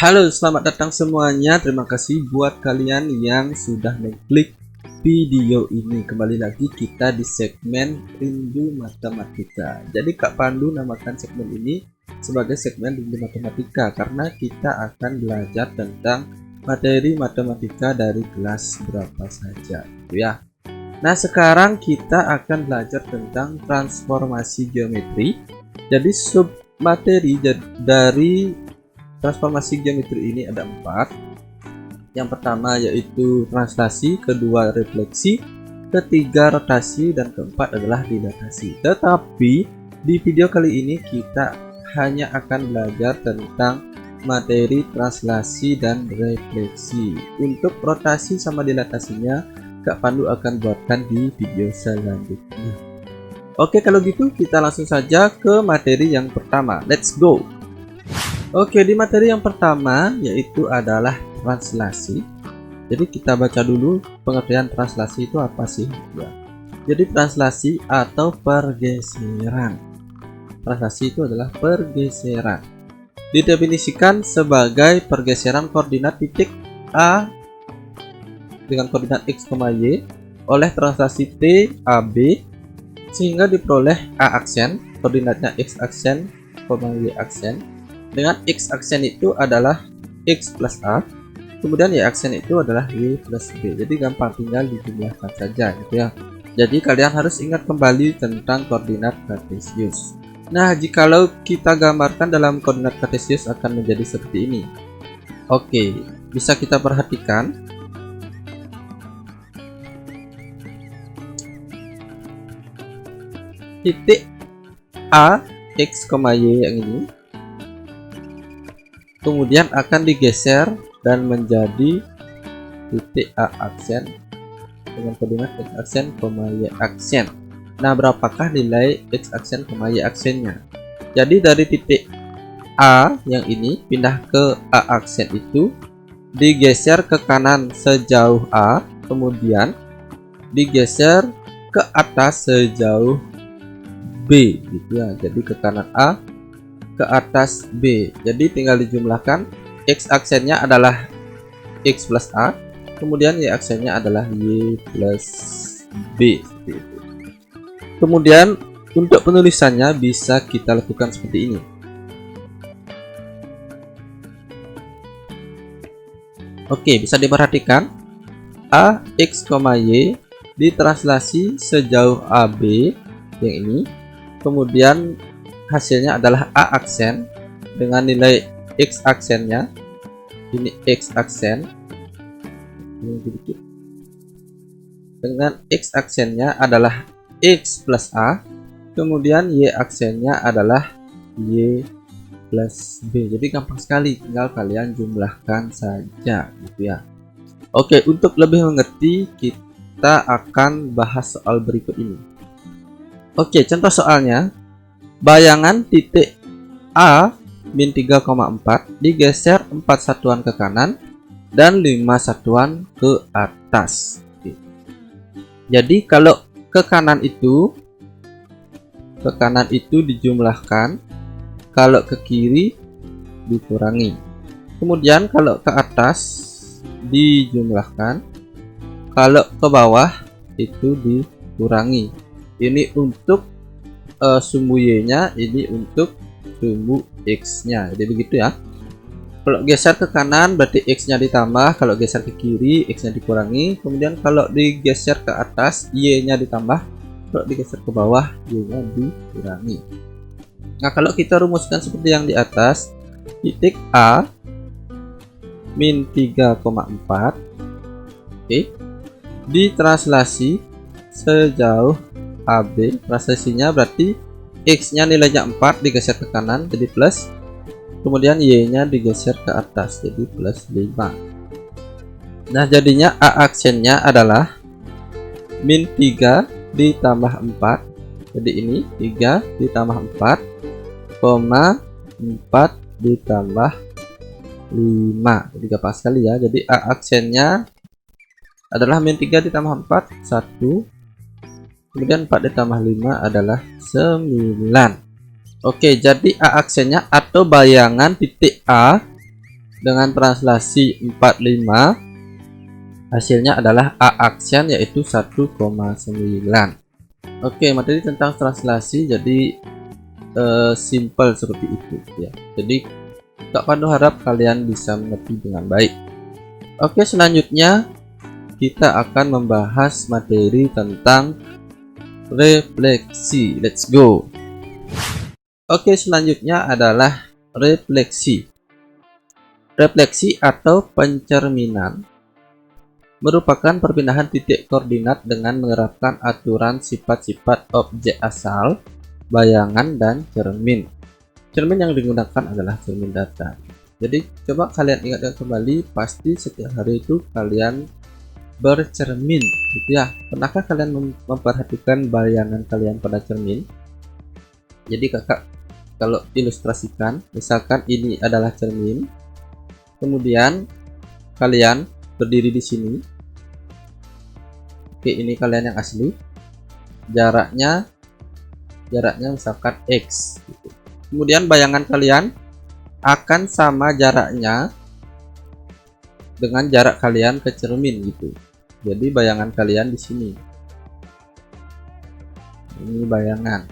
Halo, selamat datang semuanya. Terima kasih buat kalian yang sudah mengklik video ini. Kembali lagi kita di segmen Rindu Matematika. Jadi Kak Pandu namakan segmen ini sebagai segmen Rindu Matematika karena kita akan belajar tentang materi matematika dari kelas berapa saja, gitu ya. Nah, sekarang kita akan belajar tentang transformasi geometri. Jadi sub materi dari transformasi geometri ini ada 4. Yang pertama yaitu translasi, kedua refleksi, ketiga rotasi, dan keempat adalah dilatasi. Tetapi di video kali ini kita hanya akan belajar tentang materi translasi dan refleksi. Untuk rotasi sama dilatasinya Kak Pandu akan buatkan di video selanjutnya. Oke, kalau gitu kita langsung saja ke materi yang pertama. Let's go. Oke, di materi yang pertama yaitu adalah translasi. Jadi kita baca dulu pengertian translasi itu apa sih ya. Jadi translasi atau pergeseran. Translasi itu adalah pergeseran. Didefinisikan sebagai pergeseran koordinat titik A dengan koordinat x, y oleh translasi T AB sehingga diperoleh A aksen, koordinatnya x aksen, y aksen. Dengan x aksen itu adalah x plus a, kemudian y aksen itu adalah y plus b. Jadi gampang, tinggal dijumlahkan saja gitu ya. Jadi kalian harus ingat kembali tentang koordinat kartesius. Nah, jikalau kita gambarkan dalam koordinat kartesius akan menjadi seperti ini. Oke, bisa kita perhatikan. Titik A x, y yang ini kemudian akan digeser dan menjadi titik A aksen dengan koordinat x aksen, y aksen. Nah, berapakah nilai x aksen, y aksennya? Jadi dari titik A yang ini pindah ke A aksen itu digeser ke kanan sejauh A, kemudian digeser ke atas sejauh B gitu ya. Jadi ke kanan A, ke atas B. Jadi tinggal dijumlahkan. X aksennya adalah x plus A, kemudian y aksennya adalah y plus B seperti itu. Kemudian untuk penulisannya bisa kita lakukan seperti ini. Oke, bisa diperhatikan A x, y ditranslasi sejauh AB yang ini, kemudian hasilnya adalah A aksen dengan nilai x aksennya, ini x aksen dengan x aksennya adalah x plus A, kemudian y aksennya adalah y plus b. Jadi gampang sekali, tinggal kalian jumlahkan saja gitu ya. Oke, untuk lebih mengerti kita akan bahas soal berikut ini. Oke, contoh soalnya, bayangan titik A min 3,4 digeser 4 satuan ke kanan dan 5 satuan ke atas. Jadi kalau ke kanan itu dijumlahkan, kalau ke kiri dikurangi. Kemudian kalau ke atas dijumlahkan, kalau ke bawah itu dikurangi. Ini untuk sumbu y-nya, ini untuk sumbu x-nya. Jadi begitu ya. Kalau geser ke kanan berarti x-nya ditambah, kalau geser ke kiri x-nya dikurangi, kemudian kalau digeser ke atas y-nya ditambah, kalau digeser ke bawah y-nya dikurangi. Nah, kalau kita rumuskan seperti yang di atas, titik A min 3,4 oke, ditranslasi sejauh AB, translasinya berarti x-nya nilainya 4 digeser ke kanan jadi plus, kemudian y-nya digeser ke atas jadi plus 5. Nah, jadinya A aksennya adalah min 3 ditambah 4, jadi ini 3 ditambah 4, 4 ditambah 5. Jadi gampang sekali ya. Jadi A aksennya adalah min 3 ditambah 4 1, kemudian 4 ditambah 5 adalah 9. Oke, jadi A aksennya atau bayangan titik A dengan translasi 45, hasilnya adalah A aksen yaitu 1,9. Oke, materi tentang translasi jadi simple seperti itu ya. Jadi Kak Pandu harap kalian bisa mengerti dengan baik. Oke, selanjutnya kita akan membahas materi tentang refleksi. Let's go. Oke, selanjutnya adalah refleksi. Refleksi atau pencerminan merupakan perpindahan titik koordinat dengan menerapkan aturan sifat-sifat objek asal, bayangan, dan cermin. Cermin yang digunakan adalah cermin datar. Jadi coba kalian ingatkan kembali, pasti setiap hari itu kalian bercermin gitu ya. Pernahkah kalian memperhatikan bayangan kalian pada cermin? Jadi kakak kalau ilustrasikan, misalkan ini adalah cermin, kemudian kalian berdiri di sini. Oke, ini kalian yang asli. Jaraknya misalkan X gitu. Kemudian bayangan kalian akan sama jaraknya dengan jarak kalian ke cermin gitu. Jadi bayangan kalian di sini. Ini bayangan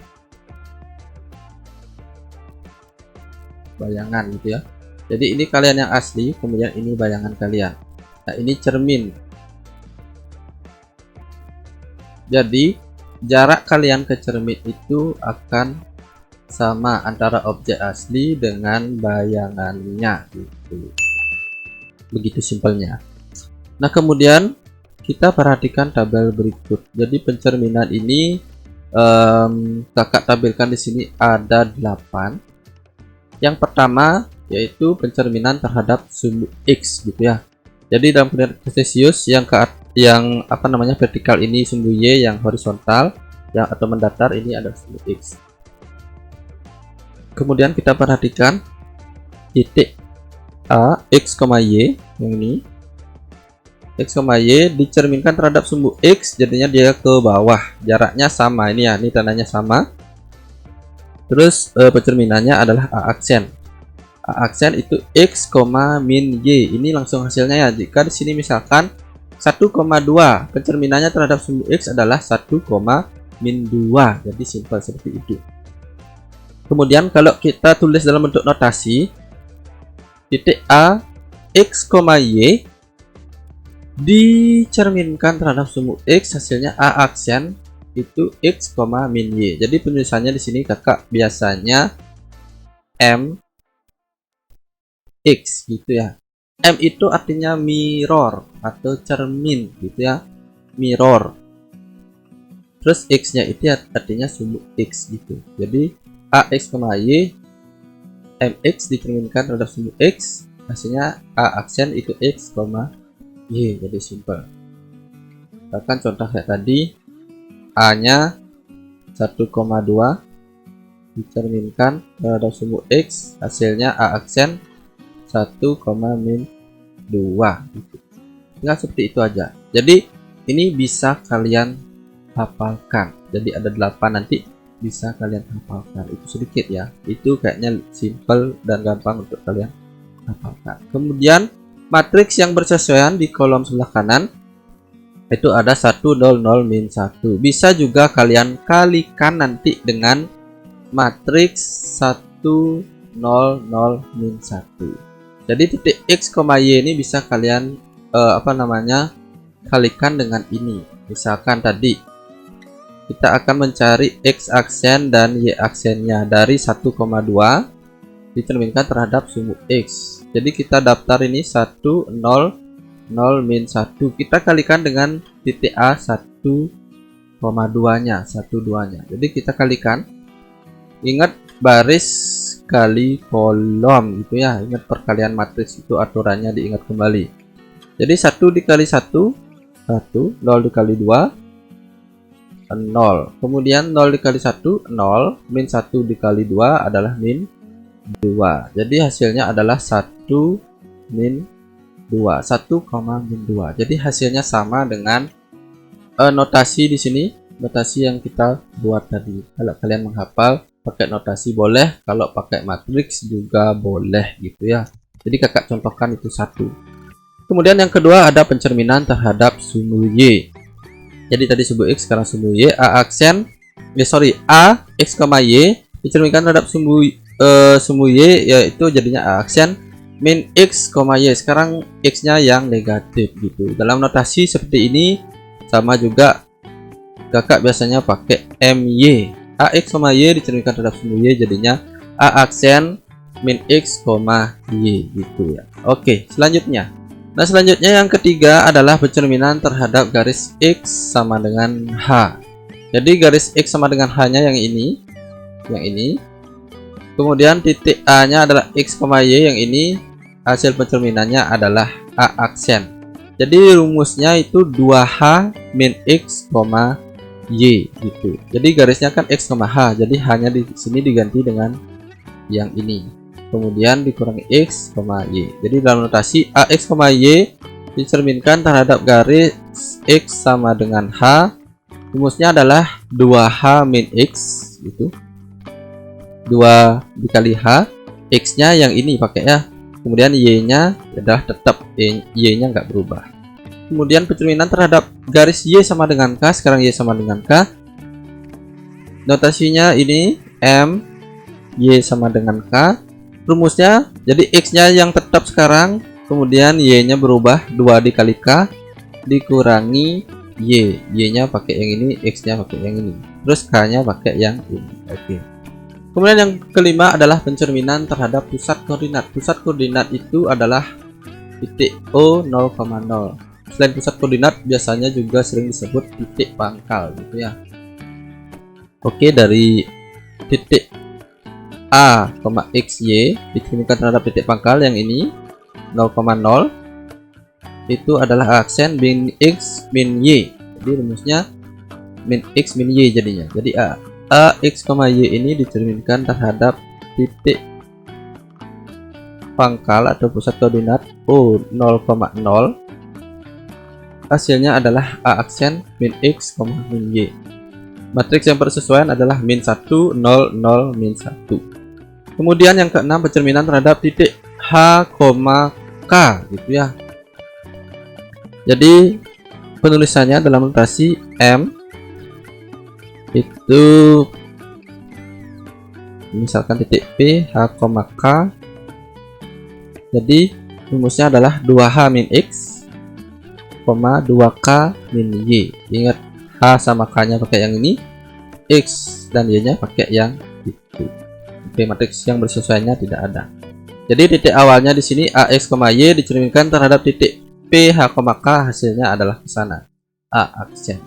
gitu ya. Jadi ini kalian yang asli, kemudian ini bayangan kalian. Nah, ini cermin. Jadi jarak kalian ke cermin itu akan sama antara objek asli dengan bayangannya gitu. Begitu simpelnya. Nah, kemudian kita perhatikan tabel berikut. Jadi pencerminan ini kakak tampilkan di sini ada 8. Yang pertama yaitu pencerminan terhadap sumbu X gitu ya. Jadi dalam koordinat kartesius yang vertikal ini sumbu Y, yang horizontal yang atau mendatar ini ada sumbu X. Kemudian kita perhatikan titik A X, Y yang ini. X, Y dicerminkan terhadap sumbu X, jadinya dia ke bawah. Jaraknya sama ini ya, ini tandanya sama. Terus pencerminannya adalah A aksen. A aksen itu X, min Y. Ini langsung hasilnya ya. Jika di sini misalkan 1,2, pencerminannya terhadap sumbu X adalah 1, min 2. Jadi simpel seperti itu. Kemudian kalau kita tulis dalam bentuk notasi, titik A X, Y dicerminkan terhadap sumbu X, hasilnya A aksen itu X, min Y. Jadi penulisannya di sini kakak biasanya M X gitu ya. M itu artinya mirror atau cermin gitu ya, mirror. Terus X nya itu artinya sumbu X gitu. Jadi A X, Y MX dicerminkan terhadap sumbu X, hasilnya A aksen itu X, Y. Jadi simple. Bahkan contoh kayak tadi, A nya 1,2 dicerminkan terhadap sumbu X, hasilnya A aksen 1, min 2 gitu. Tinggal seperti itu aja. Jadi ini bisa kalian hafalkan. Jadi ada 8 nanti bisa kalian hafalkan. Itu sedikit ya. Itu kayaknya simple dan gampang untuk kalian hafalkan. Kemudian matriks yang bersesuaian di kolom sebelah kanan itu ada 1, 0, 0, min 1. Bisa juga kalian kalikan nanti dengan matriks 1, 0, 0, min 1. Jadi titik X, Y ini bisa kalian kalikan dengan ini. Misalkan tadi kita akan mencari X aksen dan Y aksennya dari 1,2 dicerminkan terhadap sumbu X. Jadi kita daftar ini 1, 0, 0, min 1. Kita kalikan dengan titik A 1,2 nya, 1,2 nya. Jadi kita kalikan. Ingat baris kali kolom gitu ya. Ingat perkalian matriks itu aturannya diingat kembali. Jadi 1 dikali 1, 1, 0 dikali 2, 0. Kemudian 0 dikali 1, 0. Min 1 dikali 2 adalah min 2. Jadi hasilnya adalah 1, min 2. 1, min 2. Jadi hasilnya sama dengan notasi di sini. Notasi yang kita buat tadi. Kalau kalian menghafal pakai notasi boleh, kalau pakai matriks juga boleh gitu ya. Jadi kakak contohkan itu 1. Kemudian yang kedua ada pencerminan terhadap sumbu Y. Jadi tadi sumbu X, sekarang sumbu Y. A X, Y dicerminkan terhadap sumbu Y, yaitu jadinya A aksen min X, Y. Sekarang X nya yang negatif gitu. Dalam notasi seperti ini sama juga kakak biasanya pakai MY. AX, Y dicerminkan terhadap sumbu Y, jadinya A aksen min X, Y gitu ya. Oke, selanjutnya. Nah, selanjutnya yang ketiga adalah pencerminan terhadap garis X sama dengan H. Jadi garis X sama dengan H-nya yang ini. Kemudian titik A-nya adalah X, Y, yang ini hasil pencerminannya adalah A aksen. Jadi rumusnya itu 2H min X, Y gitu. Jadi garisnya kan X, H. Jadi hanya di sini diganti dengan yang ini. Kemudian dikurangi X, Y. Jadi dalam notasi AX, Y dicerminkan terhadap garis X sama dengan H. Rumusnya adalah 2H min X gitu. 2 dikali H, X-nya yang ini pakai ya. Kemudian Y-nya adalah tetap Y-nya nggak berubah. Kemudian pencerminan terhadap garis Y sama dengan K. Sekarang Y sama dengan K. Notasinya ini M, Y sama dengan K. Rumusnya jadi X-nya yang tetap sekarang, kemudian Y-nya berubah 2 dikali K dikurangi Y. Y-nya pakai yang ini, X-nya pakai yang ini. Terus K-nya pakai yang ini. Oke. Kemudian yang kelima adalah pencerminan terhadap pusat koordinat. Pusat koordinat itu adalah titik O 0,0. Selain pusat koordinat biasanya juga sering disebut titik pangkal gitu ya. Oke, dari titik A, X, Y dicerminkan terhadap titik pangkal yang ini 0,0 itu adalah aksen min X min Y. Jadi rumusnya min X min Y jadinya. Jadi A X, Y ini dicerminkan terhadap titik pangkal atau pusat koordinat O 0,0. Hasilnya adalah A aksen min X, min Y. Matriks yang persesuaian adalah min 1, 0, 0, min 1. Kemudian yang keenam pencerminan terhadap titik H, K gitu ya. Jadi penulisannya dalam notasi M itu misalkan titik P, H, K. Jadi rumusnya adalah 2H min X, 2K min Y. Ingat H sama K nya pakai yang ini, X dan Y nya pakai yang itu. Oke, matriks yang bersesuaiannya tidak ada. Jadi titik awalnya di sini AX, Y dicerminkan terhadap titik P, H, K, hasilnya adalah ke sana. A aksen.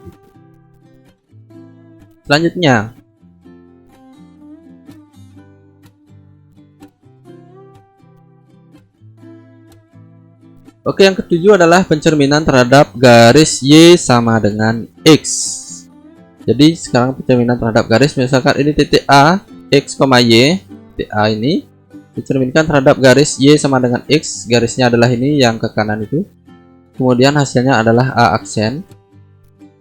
Selanjutnya, oke, yang ketujuh adalah pencerminan terhadap garis Y sama dengan X. Jadi sekarang pencerminan terhadap garis, misalkan ini titik A, X, Y, titik A ini dicerminkan terhadap garis Y sama dengan X. Garisnya adalah ini yang ke kanan itu. Kemudian hasilnya adalah A aksen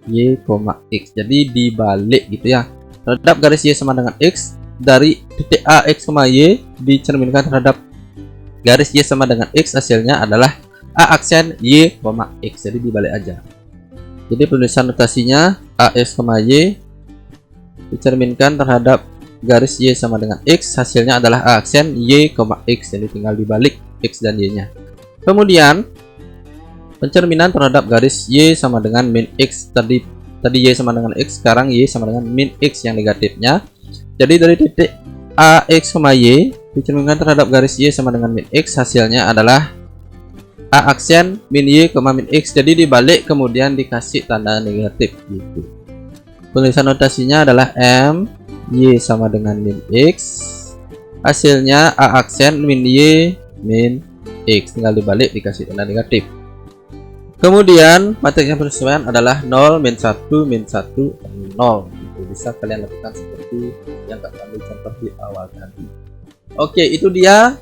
Y, X. Jadi dibalik gitu ya. Terhadap garis Y sama dengan X, dari titik A, X, Y dicerminkan terhadap garis Y sama dengan X, hasilnya adalah A aksen Y, X. Jadi dibalik aja. Jadi penulisan notasinya AX, Y dicerminkan terhadap garis Y sama dengan X, hasilnya adalah A aksen Y, X. Jadi tinggal dibalik X dan Y nya. Kemudian pencerminan terhadap garis Y sama dengan min X. Tadi Y sama dengan X, sekarang Y sama dengan min X yang negatifnya. Jadi dari titik AX, Y dicerminkan terhadap garis Y sama dengan min X, hasilnya adalah A aksen min Y, min X. Jadi dibalik kemudian dikasih tanda negatif gitu. Penulisan notasinya adalah M, Y sama dengan min X, hasilnya A aksen min Y, min X. Tinggal dibalik dikasih tanda negatif. Kemudian matriks yang bersesuaian adalah 0, min 1, min 1, 0 gitu. Bisa kalian lakukan seperti yang Kak ambil contoh di awal tadi. Oke, itu dia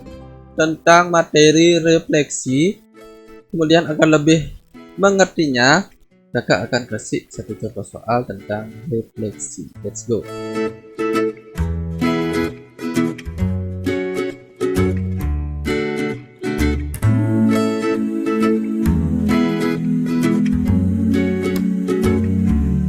tentang materi refleksi. Kemudian agar lebih mengertinya, Kakak akan kasih satu contoh soal tentang refleksi. Let's go.